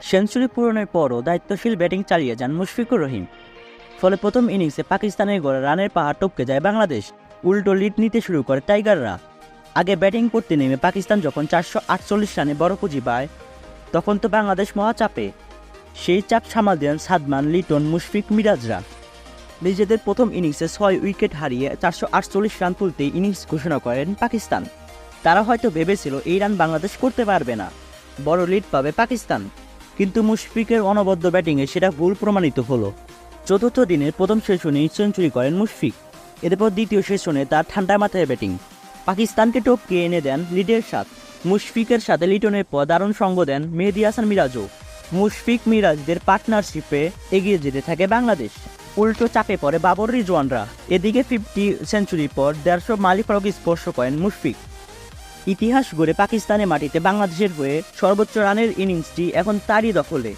Century পূরণের পরও দায়িত্বশীল ব্যাটিং চালিয়ে যান মুশফিকুর রহিম। ফলে প্রথম ইনিংসে পাকিস্তানের গড়ে রানের পাহাড় টপকে যায় বাংলাদেশ। উল্টো লিড নিতে শুরু করে টাইগাররা। আগে ব্যাটিং করতে নেমে পাকিস্তান যখন 448 রানে বড় পুঁজি পায়, তখন তো বাংলাদেশ মহাচাপে। সেই চাপ সামাল দেন সাদমান, লিটন, মুশফিক, মিরাজরা। নিজেদের প্রথম ইনিংসে 6 উইকেট হারিয়ে 448 রান তুলতেই ইনিংস ঘোষণা করেন পাকিস্তান। তারা হয়তো ভেবেছিল এই রান বাংলাদেশ করতে পারবে না, বড় লিড পাবে পাকিস্তান। কিন্তু মুশফিকের অনবদ্য ব্যাটিংয়ে সেটা ভুল প্রমাণিত হলো। চতুর্থ দিনের প্রথম সেশনেই সেঞ্চুরি করেন মুশফিক। এরপর দ্বিতীয় সেশনে তার ঠান্ডা মাথায় ব্যাটিং পাকিস্তানকে টপকে এনে দেন লিডের স্বাদ। মুশফিকের সাথে লিটনের পর দারুণ সঙ্গ দেন মেহেদী হাসান মিরাজও। মুশফিক মিরাজদের পার্টনারশিপে এগিয়ে যেতে থাকে বাংলাদেশ। উল্টো চাপে পড়ে বাবর রিজওয়ানরা। এদিকে 50 সেঞ্চুরির পর 150 মাইল ফলক স্পর্শ করেন মুশফিক। ইতিহাস গড়ে পাকিস্তানের মাটিতে বাংলাদেশের হয়ে সর্বোচ্চ রানের ইনিংসটি এখন তারই দখলে।